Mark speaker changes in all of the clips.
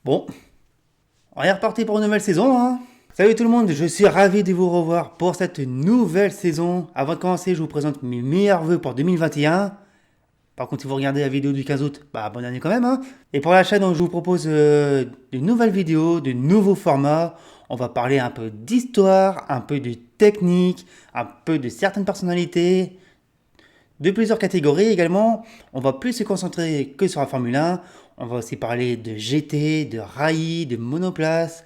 Speaker 1: Bon, on est reparti pour une nouvelle saison, hein. Salut tout le monde, je suis ravi de vous revoir pour cette nouvelle saison. Avant de commencer, je vous présente mes meilleurs vœux pour 2021. Par contre, si vous regardez la vidéo du 15 août, bonne année quand même, hein. Et pour la chaîne, je vous propose de nouvelles vidéos, de nouveaux formats. On va parler un peu d'histoire, un peu de technique, un peu de certaines personnalités, de plusieurs catégories également. On va plus se concentrer que sur la Formule 1. On va aussi parler de GT, de rallye, de monoplace.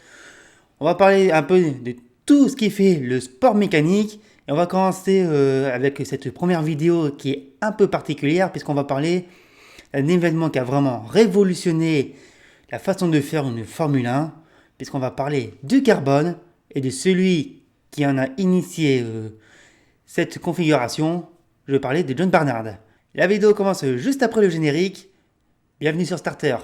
Speaker 1: On va parler un peu de tout ce qui fait le sport mécanique. Et on va commencer avec cette première vidéo qui est un peu particulière puisqu'on va parler d'un événement qui a vraiment révolutionné la façon de faire une Formule 1. Puisqu'on va parler du carbone et de celui qui en a initié cette configuration. Je vais parler de John Barnard. La vidéo commence juste après le générique. Bienvenue sur Starter.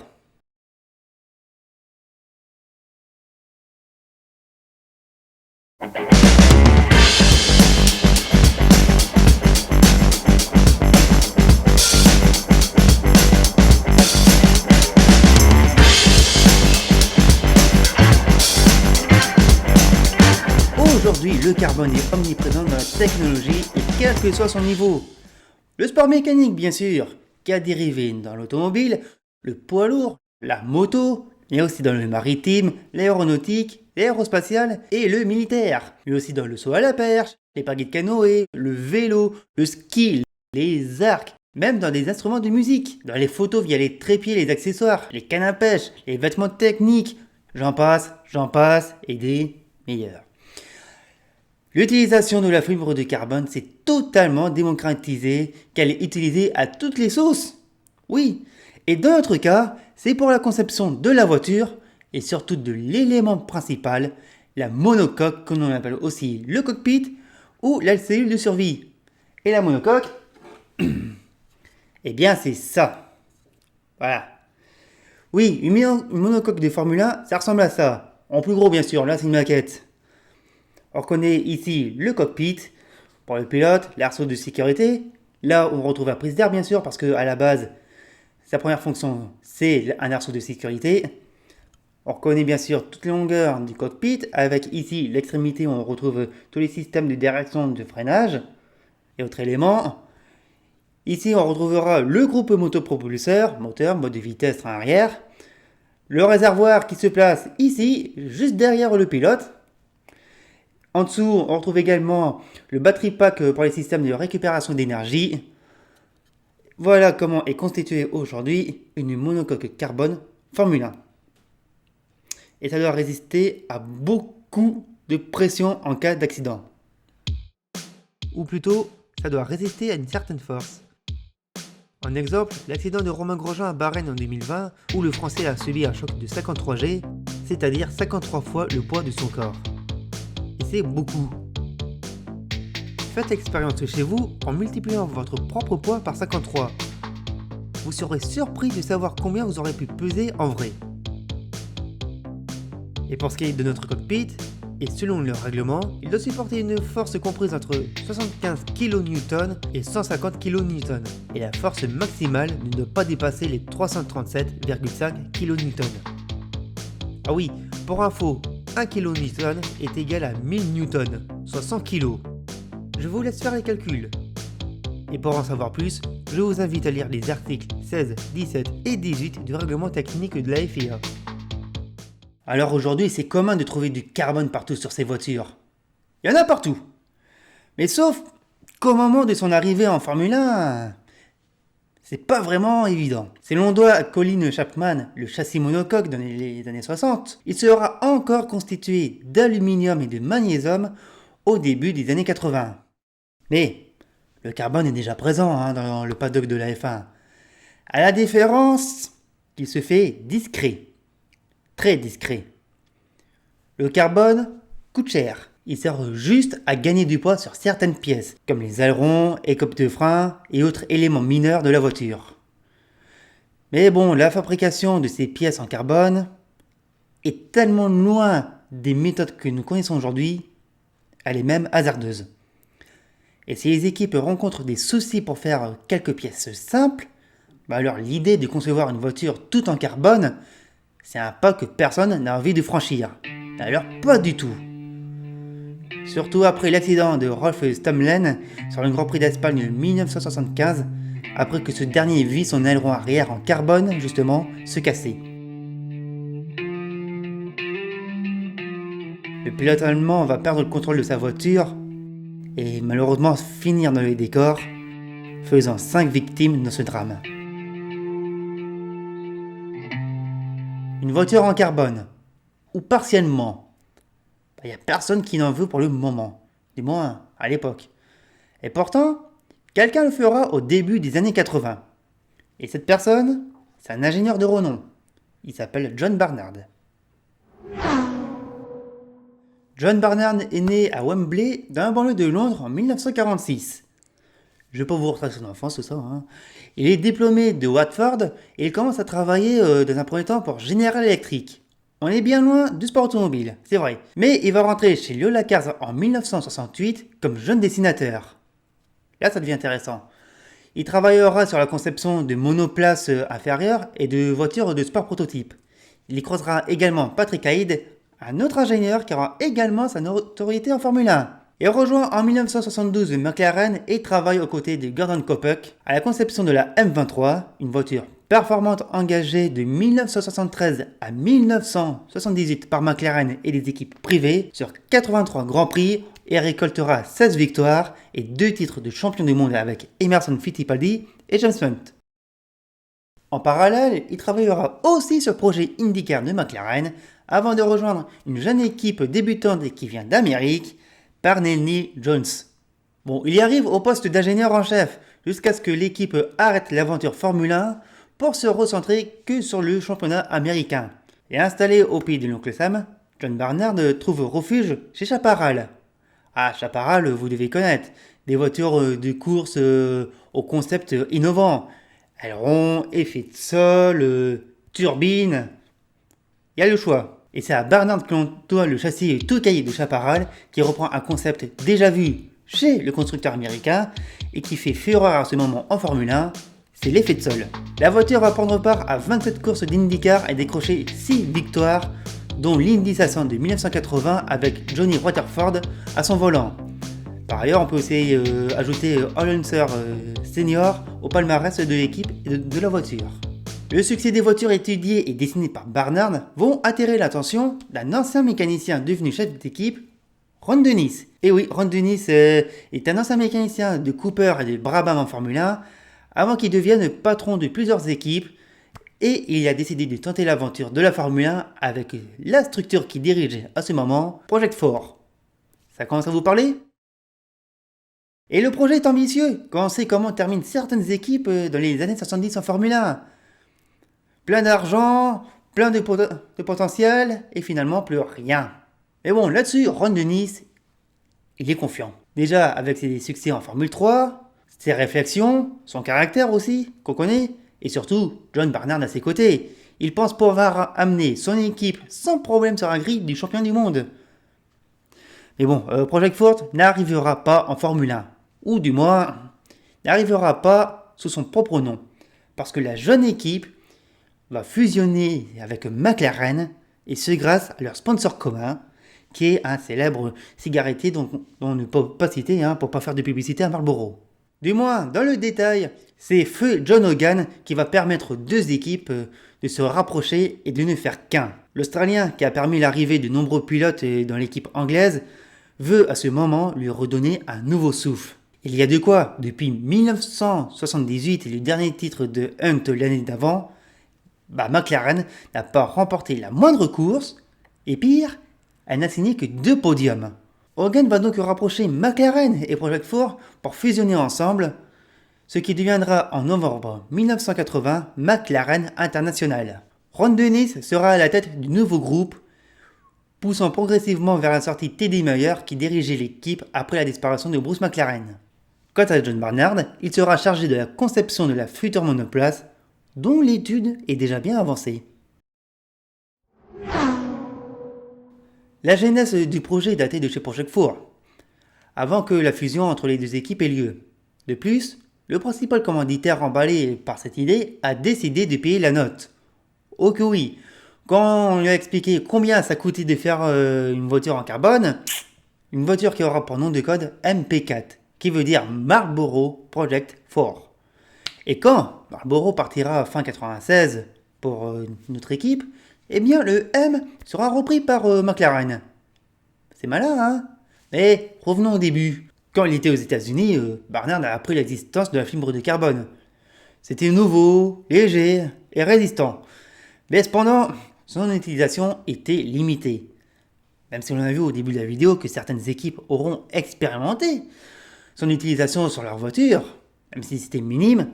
Speaker 1: Aujourd'hui, le carbone est omniprésent dans la technologie et quel que soit son niveau. Le sport mécanique, bien sûr, qui a dérivé dans l'automobile, le poids lourd, la moto, mais aussi dans le maritime, l'aéronautique, l'aérospatial et le militaire. Mais aussi dans le saut à la perche, les pagaies de canoë, le vélo, le ski, les arcs, même dans des instruments de musique, dans les photos via les trépieds, les accessoires, les cannes à pêche, les vêtements techniques, j'en passe, et des meilleurs. L'utilisation de la fibre de carbone s'est totalement démocratisée, qu'elle est utilisée à toutes les sauces. Oui, et dans notre cas, c'est pour la conception de la voiture et surtout de l'élément principal, la monocoque que l'on appelle aussi le cockpit ou la cellule de survie. Et la monocoque, eh bien c'est ça. Voilà. Oui, une monocoque de Formule 1, ça ressemble à ça. En plus gros bien sûr, là c'est une maquette. On reconnaît ici le cockpit pour le pilote, l'arceau de sécurité. Là, on retrouve la prise d'air, bien sûr, parce qu'à la base, sa première fonction, c'est un arceau de sécurité. On reconnaît bien sûr toute la longueur du cockpit, avec ici l'extrémité où on retrouve tous les systèmes de direction de freinage et autres éléments. Ici, on retrouvera le groupe motopropulseur, moteur, mode de vitesse, train arrière. Le réservoir qui se place ici, juste derrière le pilote. En dessous, on retrouve également le battery pack pour les systèmes de récupération d'énergie. Voilà comment est constituée aujourd'hui une monocoque carbone Formule 1. Et ça doit résister à beaucoup de pression en cas d'accident. Ou plutôt, ça doit résister à une certaine force. En exemple, l'accident de Romain Grosjean à Bahreïn en 2020, où le Français a subi un choc de 53 G, c'est-à-dire 53 fois le poids de son corps. Et c'est beaucoup. Faites l'expérience chez vous en multipliant votre propre poids par 53. Vous serez surpris de savoir combien vous aurez pu peser en vrai. Et pour ce qui est de notre cockpit, et selon le règlement, il doit supporter une force comprise entre 75 kN et 150 kN. Et la force maximale ne doit pas dépasser les 337,5 kN. Ah oui, pour info, 1 kN est égal à 1000 N, soit 100 kg. Je vous laisse faire les calculs. Et pour en savoir plus, je vous invite à lire les articles 16, 17 et 18 du règlement technique de la FIA. Alors aujourd'hui, c'est commun de trouver du carbone partout sur ces voitures. Il y en a partout. Mais sauf qu'au moment de son arrivée en Formule 1, c'est pas vraiment évident. Selon doit Colin Chapman, le châssis monocoque dans les années 60, il sera encore constitué d'aluminium et de magnésium au début des années 80. Mais le carbone est déjà présent dans le paddock de la F1. À la différence qu'il se fait discret. Très discret. Le carbone coûte cher. Il sert juste à gagner du poids sur certaines pièces, comme les ailerons, écopes de frein et autres éléments mineurs de la voiture. Mais bon, la fabrication de ces pièces en carbone est tellement loin des méthodes que nous connaissons aujourd'hui, elle est même hasardeuse. Et si les équipes rencontrent des soucis pour faire quelques pièces simples, alors l'idée de concevoir une voiture toute en carbone, C'est un pas que personne n'a envie de franchir. Alors pas du tout. Surtout après l'accident de Rolf Stamlen sur le Grand Prix d'Espagne 1975, après que ce dernier vit son aileron arrière en carbone, justement, se casser. Le pilote allemand va perdre le contrôle de sa voiture et malheureusement finir dans les décors, faisant 5 victimes dans ce drame. Une voiture en carbone, ou partiellement, il n'y a personne qui n'en veut pour le moment, du moins à l'époque. Et pourtant, quelqu'un le fera au début des années 80. Et cette personne, c'est un ingénieur de renom. Il s'appelle John Barnard. John Barnard est né à Wembley, dans la banlieue de Londres en 1946. Je ne vais pas vous retracer son enfance, tout ça. Il est diplômé de Watford et il commence à travailler dans un premier temps pour General Electric. On est bien loin du sport automobile, c'est vrai. Mais il va rentrer chez Lola Cars en 1968 comme jeune dessinateur. Là, ça devient intéressant. Il travaillera sur la conception de monoplaces inférieures et de voitures de sport prototype. Il y croisera également Patrick Hyde, un autre ingénieur qui aura également sa notoriété en Formule 1. Il rejoint en 1972 McLaren et travaille aux côtés de Gordon Kopeck à la conception de la M23, une voiture performante engagée de 1973 à 1978 par McLaren et des équipes privées sur 83 Grands Prix et récoltera 16 victoires et 2 titres de champion du monde avec Emerson Fittipaldi et James Hunt. En parallèle, il travaillera aussi sur le projet IndyCar de McLaren avant de rejoindre une jeune équipe débutante qui vient d'Amérique, Parnelli Jones. Bon, il y arrive au poste d'ingénieur en chef jusqu'à ce que l'équipe arrête l'aventure Formule 1 pour se recentrer que sur le championnat américain. Et installé au pays de l'oncle Sam, John Barnard trouve refuge chez Chaparral. Ah, Chaparral, vous devez connaître, des voitures de course au concept innovant. Aileron, effet de sol, turbine. Il y a le choix. Et c'est à Barnard que l'on doit le châssis tout caillé de Chaparral qui reprend un concept déjà vu chez le constructeur américain et qui fait fureur à ce moment en Formule 1, c'est l'effet de sol. La voiture va prendre part à 27 courses d'IndyCar et décrocher 6 victoires, dont l'Indy 500 de 1980 avec Johnny Rutherford à son volant. Par ailleurs, on peut aussi ajouter Hollenser Senior au palmarès de l'équipe et de la voiture. Le succès des voitures étudiées et dessinées par Barnard vont attirer l'attention d'un ancien mécanicien devenu chef d'équipe, Ron Dennis. Et oui, Ron Dennis est un ancien mécanicien de Cooper et de Brabham en Formule 1 avant qu'il devienne patron de plusieurs équipes et il a décidé de tenter l'aventure de la Formule 1 avec la structure qui dirigeait à ce moment, Project 4. Ça commence à vous parler ? Et le projet est ambitieux quand on sait comment terminent certaines équipes dans les années 70 en Formule 1. Plein d'argent, plein de potentiel, et finalement plus rien. Mais bon, là-dessus, Ron Dennis, il est confiant. Déjà avec ses succès en Formule 3, ses réflexions, son caractère aussi, qu'on connaît, et surtout, John Barnard à ses côtés. Il pense pouvoir amener son équipe sans problème sur la grille du champion du monde. Mais bon, Project Ford n'arrivera pas en Formule 1. Ou du moins, n'arrivera pas sous son propre nom. Parce que la jeune équipe va fusionner avec McLaren, et ce grâce à leur sponsor commun, qui est un célèbre cigarettier dont on ne peut pas citer pour pas faire de publicité à Marlboro. Du moins, dans le détail, c'est feu John Hogan qui va permettre aux deux équipes de se rapprocher et de ne faire qu'un. L'Australien, qui a permis l'arrivée de nombreux pilotes dans l'équipe anglaise, veut à ce moment lui redonner un nouveau souffle. Il y a de quoi, depuis 1978 et le dernier titre de Hunt l'année d'avant, McLaren n'a pas remporté la moindre course, et pire, elle n'a signé que 2 podiums. Hogan va donc rapprocher McLaren et Project 4 pour fusionner ensemble, ce qui deviendra en novembre 1980 McLaren International. Ron Dennis sera à la tête du nouveau groupe, poussant progressivement vers la sortie Teddy Mayer qui dirigeait l'équipe après la disparition de Bruce McLaren. Quant à John Barnard, il sera chargé de la conception de la future monoplace, dont l'étude est déjà bien avancée. La genèse du projet est datée de chez Project 4, avant que la fusion entre les deux équipes ait lieu. De plus, le principal commanditaire emballé par cette idée a décidé de payer la note. Oh que oui, Quand on lui a expliqué combien ça coûtait de faire une voiture en carbone, une voiture qui aura pour nom de code MP4, qui veut dire Marlboro Project 4. Et quand Marlboro partira fin 96 pour notre équipe, eh bien le M sera repris par McLaren. C'est malin, hein? Mais revenons au début. Quand il était aux États-Unis, Barnard a appris l'existence de la fibre de carbone. C'était nouveau, léger et résistant. Mais cependant, son utilisation était limitée. Même si on a vu au début de la vidéo que certaines équipes auront expérimenté son utilisation sur leur voiture, même si c'était minime,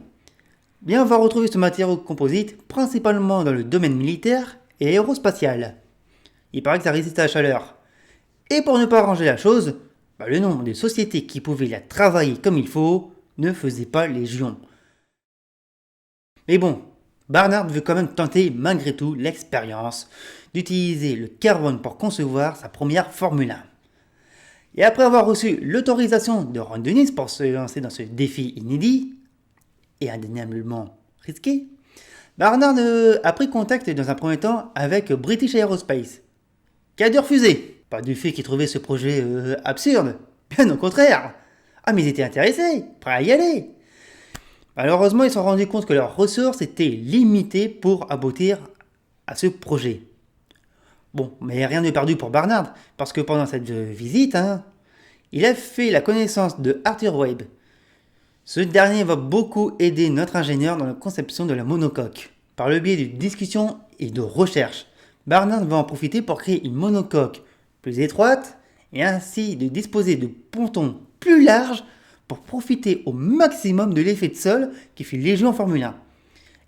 Speaker 1: bien on va retrouver ce matériau composite principalement dans le domaine militaire et aérospatial. Il paraît que ça résiste à la chaleur. Et pour ne pas arranger la chose, le nombre de sociétés qui pouvaient la travailler comme il faut ne faisait pas légion. Mais bon, Barnard veut quand même tenter malgré tout l'expérience d'utiliser le carbone pour concevoir sa première Formule 1. Et après avoir reçu l'autorisation de Ron Dennis pour se lancer dans ce défi inédit et indéniablement risqué, Barnard a pris contact dans un premier temps avec British Aerospace, qui a dû refuser. Pas du fait qu'ils trouvaient ce projet absurde, bien au contraire. Ah mais ils étaient intéressés, prêts à y aller. Malheureusement, ils se sont rendus compte que leurs ressources étaient limitées pour aboutir à ce projet. Bon, mais rien n'est perdu pour Barnard, parce que pendant cette visite, il a fait la connaissance de Arthur Webb. Ce dernier va beaucoup aider notre ingénieur dans la conception de la monocoque. Par le biais de discussions et de recherches, Barnard va en profiter pour créer une monocoque plus étroite et ainsi de disposer de pontons plus larges pour profiter au maximum de l'effet de sol qui fait léger en Formule 1.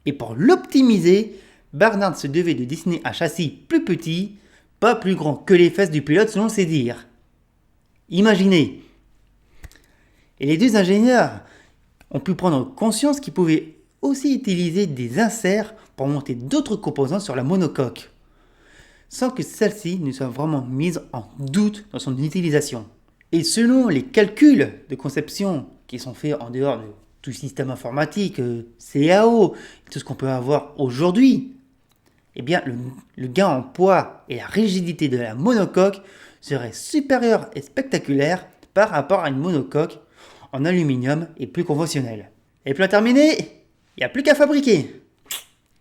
Speaker 1: Et pour l'optimiser, Barnard se devait de dessiner un châssis plus petit, pas plus grand que les fesses du pilote selon ses dires. Imaginez. Et les deux ingénieurs ont pu prendre conscience qu'ils pouvaient aussi utiliser des inserts pour monter d'autres composants sur la monocoque, sans que celle-ci ne soit vraiment mise en doute dans son utilisation. Et selon les calculs de conception qui sont faits en dehors de tout système informatique, CAO, tout ce qu'on peut avoir aujourd'hui, eh bien le gain en poids et la rigidité de la monocoque serait supérieur et spectaculaire par rapport à une monocoque en aluminium et plus conventionnelle. Et plan terminé, il n'y a plus qu'à fabriquer.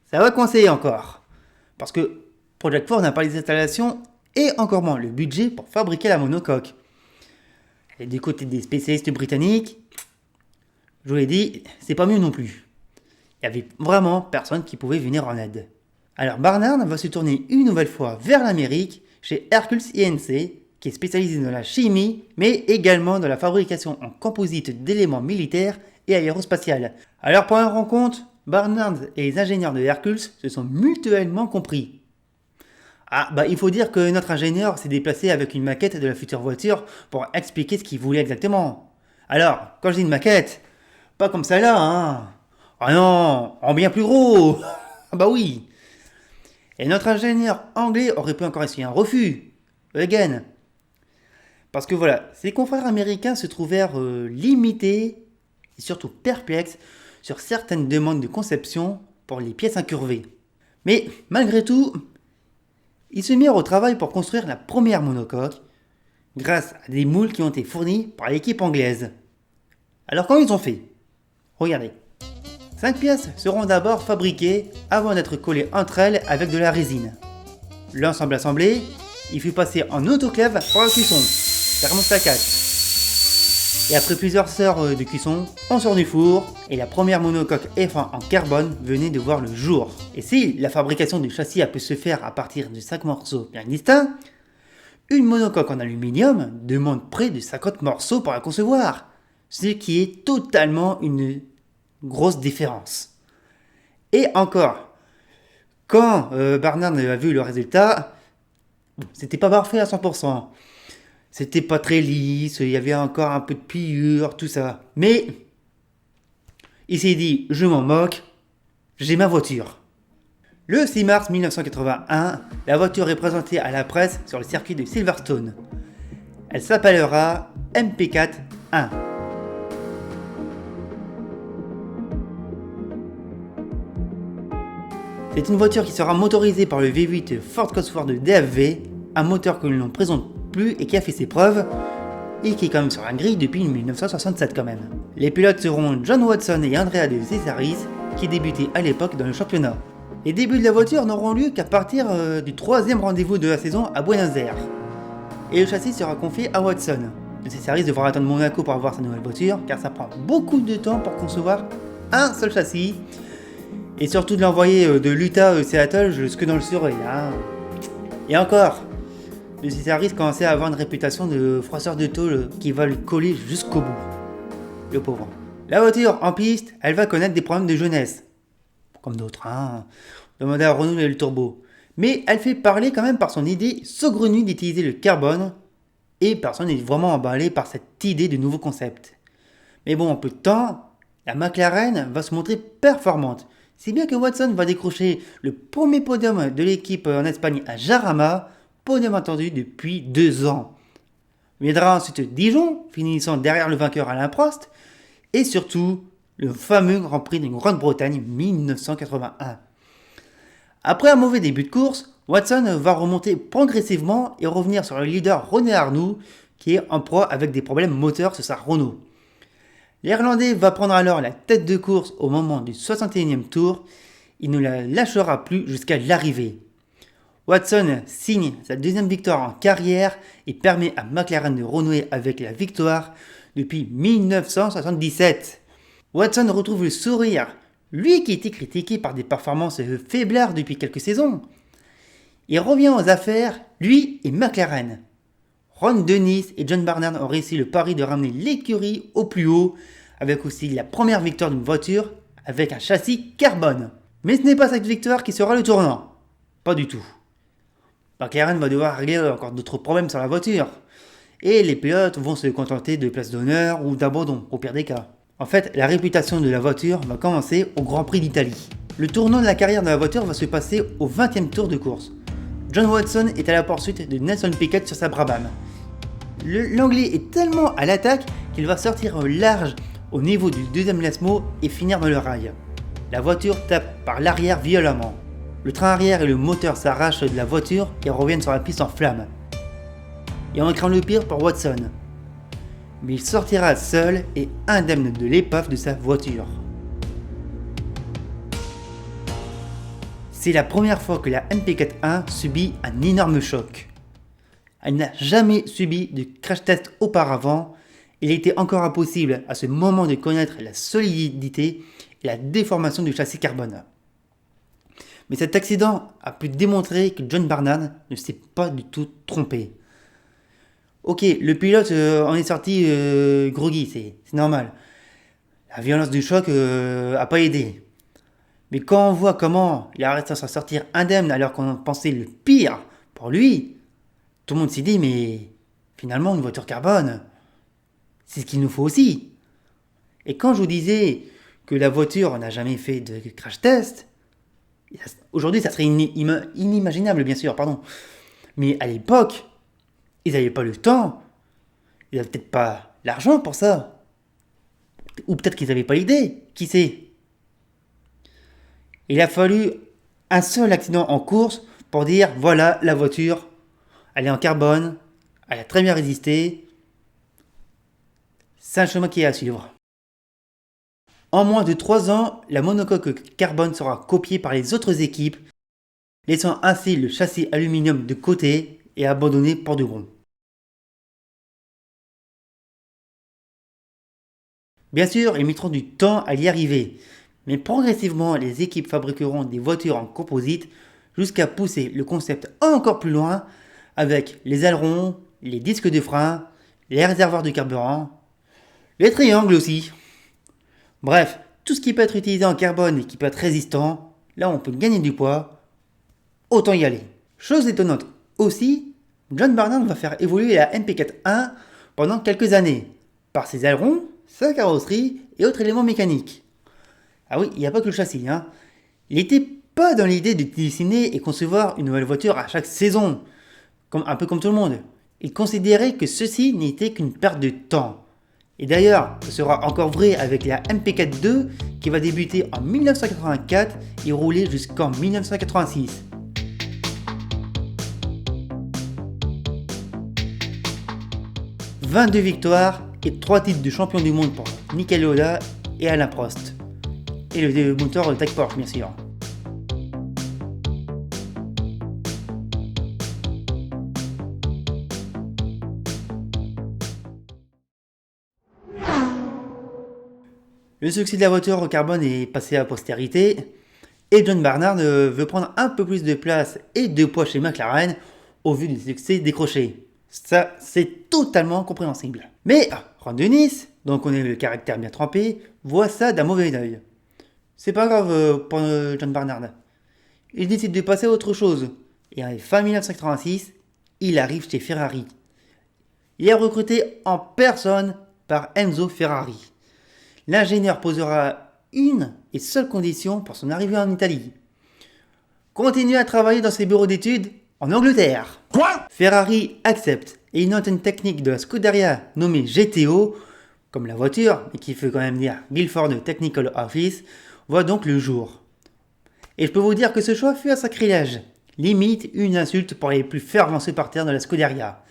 Speaker 1: Ça va coincer encore. Parce que Project 4 n'a pas les installations et encore moins le budget pour fabriquer la monocoque. Et du côté des spécialistes britanniques, je vous l'ai dit, c'est pas mieux non plus. Il y avait vraiment personne qui pouvait venir en aide. Alors Barnard va se tourner une nouvelle fois vers l'Amérique chez Hercules Inc., qui est spécialisé dans la chimie, mais également dans la fabrication en composite d'éléments militaires et aérospatiales. Alors pour une rencontre, Barnard et les ingénieurs de Hercules se sont mutuellement compris. Il faut dire que notre ingénieur s'est déplacé avec une maquette de la future voiture pour expliquer ce qu'il voulait exactement. Alors, quand je dis une maquette, pas comme ça là, hein. Ah non, en bien plus gros. Oui. Et notre ingénieur anglais aurait pu encore essuyer un refus. Again. Parce que voilà, ses confrères américains se trouvèrent limités et surtout perplexes sur certaines demandes de conception pour les pièces incurvées. Mais malgré tout, ils se mirent au travail pour construire la première monocoque grâce à des moules qui ont été fournis par l'équipe anglaise. Alors comment ils ont fait? Regardez. 5 pièces seront d'abord fabriquées avant d'être collées entre elles avec de la résine. L'ensemble assemblé, il fut passé en autoclave pour la cuisson, thermostat 4. Et après plusieurs heures de cuisson, on sort du four et la première monocoque F1 en carbone venait de voir le jour. Et si la fabrication du châssis a pu se faire à partir de 5 morceaux bien distincts, une monocoque en aluminium demande près de 50 morceaux pour la concevoir, ce qui est totalement une grosse différence. Et encore, quand Barnard a vu le résultat, c'était pas parfait à 100%. C'était pas très lisse, il y avait encore un peu de pliure, tout ça. Mais il s'est dit, je m'en moque, j'ai ma voiture. Le 6 mars 1981, la voiture est présentée à la presse sur le circuit de Silverstone. Elle s'appellera MP4-1. C'est une voiture qui sera motorisée par le V8 Ford Cosworth DFV, un moteur que l'on ne présente plus et qui a fait ses preuves, et qui est quand même sur la grille depuis 1967 quand même. Les pilotes seront John Watson et Andrea De Cesaris, qui débutaient à l'époque dans le championnat. Les débuts de la voiture n'auront lieu qu'à partir du 3e rendez-vous de la saison à Buenos Aires. Et le châssis sera confié à Watson. De Cesaris devra attendre Monaco pour avoir sa nouvelle voiture, car ça prend beaucoup de temps pour concevoir un seul châssis, et surtout de l'envoyer de l'Utah au Seattle jusque dans le Surrey. Hein. Et encore, De Cesaris commençait à avoir une réputation de froisseur de tôle qui va lui coller jusqu'au bout. Le pauvre. La voiture en piste, elle va connaître des problèmes de jeunesse. Comme d'autres, hein. Demandez à Renault et le turbo. Mais elle fait parler quand même par son idée saugrenue d'utiliser le carbone, et personne n'est vraiment emballé par cette idée de nouveau concept. Mais bon, en peu de temps, la McLaren va se montrer performante. Si bien que Watson va décrocher le premier podium de l'équipe en Espagne à Jarama, podium attendu depuis 2 ans. Viendra ensuite Dijon, finissant derrière le vainqueur Alain Prost, et surtout le fameux Grand Prix de Grande-Bretagne 1981. Après un mauvais début de course, Watson va remonter progressivement et revenir sur le leader René Arnoux, qui est en proie avec des problèmes moteurs sur sa Renault. L'Irlandais va prendre alors la tête de course au moment du 61e tour. Il ne la lâchera plus jusqu'à l'arrivée. Watson signe sa 2e victoire en carrière et permet à McLaren de renouer avec la victoire depuis 1977. Watson retrouve le sourire, lui qui était critiqué par des performances faiblards depuis quelques saisons. Il revient aux affaires, lui et McLaren. Ron Dennis et John Barnard ont réussi le pari de ramener l'écurie au plus haut, avec aussi la première victoire d'une voiture avec un châssis carbone. Mais ce n'est pas cette victoire qui sera le tournant. Pas du tout. McLaren va devoir régler encore d'autres problèmes sur la voiture. Et les pilotes vont se contenter de places d'honneur ou d'abandon, au pire des cas. En fait, la réputation de la voiture va commencer au Grand Prix d'Italie. Le tournant de la carrière de la voiture va se passer au 20e tour de course. John Watson est à la poursuite de Nelson Piquet sur sa Brabham. L'Anglais est tellement à l'attaque qu'il va sortir large au niveau du 2e lasmo et finir dans le rail. La voiture tape par l'arrière violemment. Le train arrière et le moteur s'arrachent de la voiture et reviennent sur la piste en flammes. Et on craint le pire pour Watson. Mais il sortira seul et indemne de l'épave de sa voiture. C'est la première fois que la MP41 subit un énorme choc. Elle n'a jamais subi de crash test auparavant. Il était encore impossible à ce moment de connaître la solidité et la déformation du châssis carbone. Mais cet accident a pu démontrer que John Barnard ne s'est pas du tout trompé. Ok, le pilote en est sorti groggy, c'est normal. La violence du choc a pas aidé. Mais quand on voit comment il a réussi à s'en sortir indemne alors qu'on pensait le pire pour lui, tout le monde s'est dit mais finalement une voiture carbone, c'est ce qu'il nous faut aussi. Et quand je vous disais que la voiture n'a jamais fait de crash test, aujourd'hui ça serait inimaginable bien sûr, pardon. Mais à l'époque, ils n'avaient pas le temps, ils n'avaient peut-être pas l'argent pour ça. Ou peut-être qu'ils n'avaient pas l'idée, qui sait. Il a fallu un seul accident en course pour dire voilà la voiture, elle est en carbone, elle a très bien résisté. C'est un chemin qui est à suivre. En moins de 3 ans, la monocoque carbone sera copiée par les autres équipes, laissant ainsi le châssis aluminium de côté et abandonné pour de bon. Bien sûr, ils mettront du temps à y arriver, mais progressivement les équipes fabriqueront des voitures en composite jusqu'à pousser le concept encore plus loin avec les ailerons, les disques de frein, les réservoirs de carburant, les triangles aussi. Bref, tout ce qui peut être utilisé en carbone et qui peut être résistant, là on peut gagner du poids, autant y aller. Chose étonnante aussi, John Barnard va faire évoluer la MP41 pendant quelques années, par ses ailerons, sa carrosserie et autres éléments mécaniques. Ah oui, il n'y a pas que le châssis. Il n'était pas dans l'idée de dessiner et concevoir une nouvelle voiture à chaque saison, un peu comme tout le monde. Il considérait que ceci n'était qu'une perte de temps. Et d'ailleurs, ce sera encore vrai avec la MP4-2 qui va débuter en 1984 et rouler jusqu'en 1986. « 22 victoires et 3 titres de champion du monde pour Niki Lauda et Alain Prost. Et le moteur Tech Porsche bien sûr. Le succès de la voiture au carbone est passé à la postérité et John Barnard veut prendre un peu plus de place et de poids chez McLaren au vu du succès décroché. Ça, c'est totalement compréhensible. Mais Ron Dennis, dont on connaît le caractère bien trempé, voit ça d'un mauvais œil. C'est pas grave pour John Barnard. Il décide de passer à autre chose. Et en fin 1986, il arrive chez Ferrari. Il est recruté en personne par Enzo Ferrari. L'ingénieur posera une et seule condition pour son arrivée en Italie. Continuer à travailler dans ses bureaux d'études en Angleterre. Quoi ? Ferrari accepte et une antenne technique de la Scuderia nommée GTO, comme la voiture, mais qui veut quand même dire Guilford Technical Office, voit donc le jour. Et je peux vous dire que ce choix fut un sacrilège, limite une insulte pour les plus fervents supporters de la Scuderia.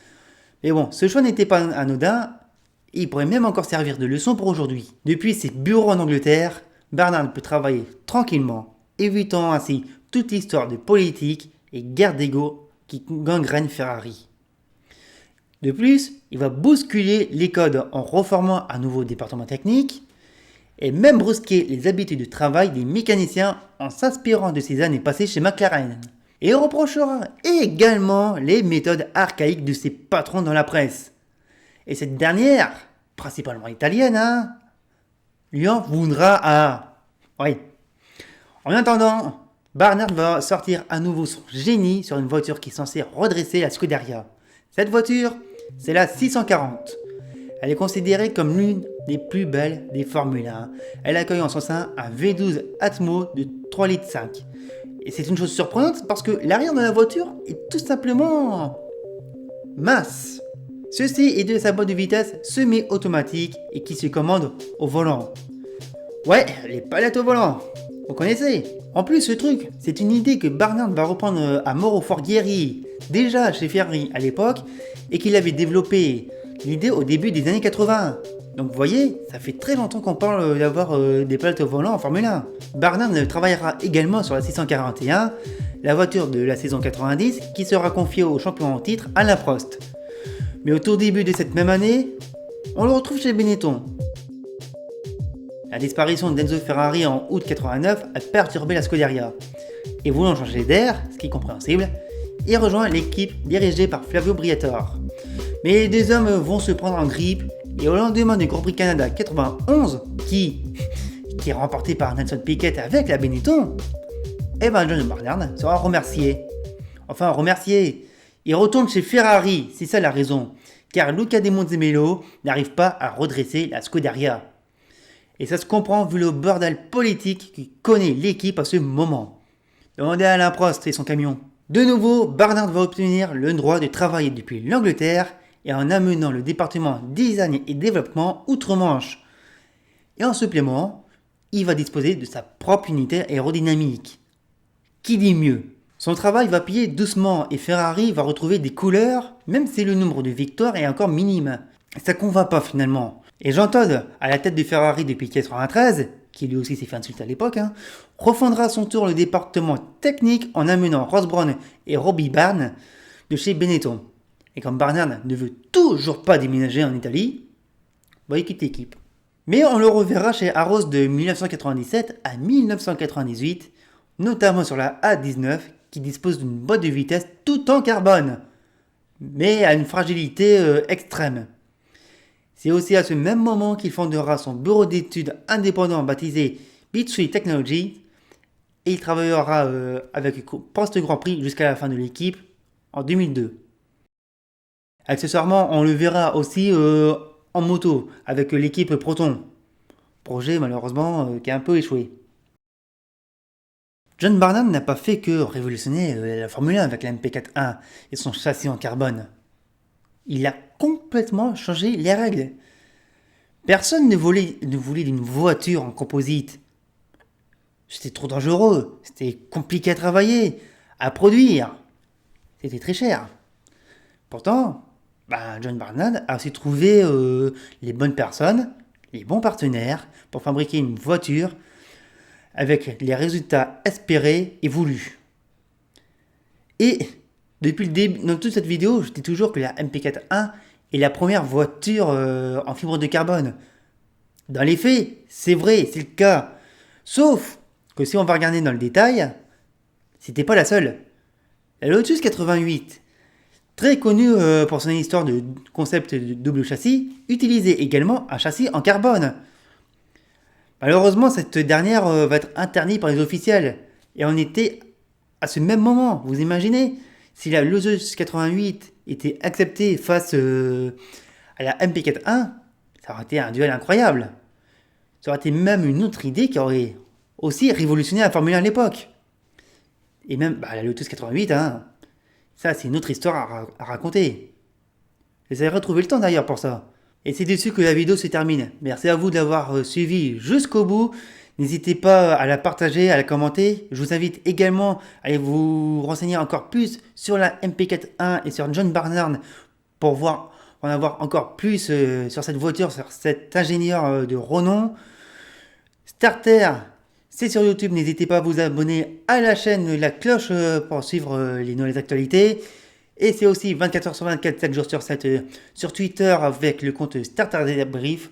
Speaker 1: Mais bon, ce choix n'était pas anodin, et il pourrait même encore servir de leçon pour aujourd'hui. Depuis ses bureaux en Angleterre, Barnard peut travailler tranquillement, évitant ainsi toute l'histoire de politique et guerre d'ego qui gangrène Ferrari. De plus, il va bousculer les codes en reformant un nouveau département technique et même brusquer les habitudes de travail des mécaniciens en s'inspirant de ses années passées chez McLaren. Et il reprochera également les méthodes archaïques de ses patrons dans la presse. Et cette dernière, principalement italienne, lui en voudra à... Oui. En attendant, Barnard va sortir à nouveau son génie sur une voiture qui est censée redresser la Scuderia. Cette voiture, c'est la 640. Elle est considérée comme l'une des plus belles des Formule 1. Elle accueille en son sein un V12 Atmo de 3,5 litres. Et c'est une chose surprenante parce que l'arrière de la voiture est tout simplement mince. Ceci est de sa boîte de vitesse semi-automatique et qui se commande au volant. Ouais, les palettes au volant, vous connaissez. En plus, ce truc, c'est une idée que Barnard va reprendre à Mauro Forghieri, déjà chez Ferrari à l'époque, et qu'il avait développé l'idée au début des années 80. Donc vous voyez, ça fait très longtemps qu'on parle d'avoir des palettes au volant en Formule 1. Barnard travaillera également sur la 641, la voiture de la saison 90, qui sera confiée au champion en titre Alain Prost. Mais au tout début de cette même année, on le retrouve chez Benetton. La disparition d'Enzo Ferrari en août 89 a perturbé la Scuderia. Et voulant changer d'air, ce qui est compréhensible, il rejoint l'équipe dirigée par Flavio Briatore. Mais les deux hommes vont se prendre en grippe et au lendemain du Grand Prix Canada 91, qui est remporté par Nelson Piquet avec la Benetton, John Barnard sera remercié. Enfin remercié, il retourne chez Ferrari, c'est ça la raison, car Luca De Monzemelo n'arrive pas à redresser la Scuderia. Et ça se comprend vu le bordel politique qui connaît l'équipe à ce moment. Demandez à Alain Prost et son camion. De nouveau, Barnard va obtenir le droit de travailler depuis l'Angleterre et en amenant le département design et développement outre-Manche. Et en supplément, il va disposer de sa propre unité aérodynamique. Qui dit mieux ? Son travail va payer doucement et Ferrari va retrouver des couleurs, même si le nombre de victoires est encore minime. Ça convainc pas finalement. Et Jean Todt, à la tête de Ferrari depuis 1993, qui lui aussi s'est fait insulter à l'époque, refondera à son tour le département technique en amenant Ross Brown et Robbie Byrne de chez Benetton. Et comme Barnard ne veut toujours pas déménager en Italie, il quitte l'équipe. Mais on le reverra chez Arrows de 1997 à 1998, notamment sur la A19 qui dispose d'une boîte de vitesse tout en carbone, mais à une fragilité extrême. C'est aussi à ce même moment qu'il fondera son bureau d'études indépendant baptisé Beech Technology et il travaillera avec Prost Grand Prix jusqu'à la fin de l'équipe en 2002. Accessoirement, on le verra aussi en moto avec l'équipe Proton. Projet malheureusement qui a un peu échoué. John Barnard n'a pas fait que révolutionner la Formule 1 avec la MP4-1 et son châssis en carbone. Il a complètement changé les règles. Personne ne voulait d'une voiture en composite. C'était trop dangereux, c'était compliqué à travailler, à produire. C'était très cher. Pourtant, John Barnard a aussi trouvé les bonnes personnes, les bons partenaires pour fabriquer une voiture avec les résultats espérés et voulus. Et depuis le début, dans toute cette vidéo, je dis toujours que la MP4-1 est la première voiture en fibre de carbone. Dans les faits, c'est vrai, c'est le cas. Sauf que si on va regarder dans le détail, c'était pas la seule. La Lotus 88, très connue pour son histoire de concept de double châssis, utilisait également un châssis en carbone. Malheureusement, cette dernière va être interdite par les officiels. Et on était à ce même moment, vous imaginez, si la Lotus 88 était acceptée face à la MP4-1, ça aurait été un duel incroyable. Ça aurait été même une autre idée qui aurait aussi révolutionné la Formule 1 à l'époque. Et même la Lotus 88, ça c'est une autre histoire à raconter. J'essaierai de retrouver le temps d'ailleurs pour ça. Et c'est dessus que la vidéo se termine. Merci à vous d'avoir suivi jusqu'au bout. N'hésitez pas à la partager, à la commenter. Je vous invite également à aller vous renseigner encore plus sur la MP4-1 et sur John Barnard pour en avoir encore plus sur cette voiture, sur cet ingénieur de renom. Starter, c'est sur YouTube. N'hésitez pas à vous abonner à la chaîne, la cloche pour suivre les nouvelles actualités. Et c'est aussi 24h sur 24, 7 jours sur 7 sur Twitter avec le compte Starter Brief.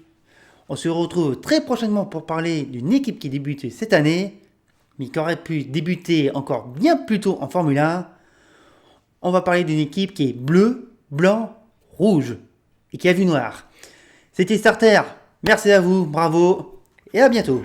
Speaker 1: On se retrouve très prochainement pour parler d'une équipe qui débute cette année, mais qui aurait pu débuter encore bien plus tôt en Formule 1. On va parler d'une équipe qui est bleu, blanc, rouge et qui a vu noir. C'était Starter. Merci à vous, bravo et à bientôt.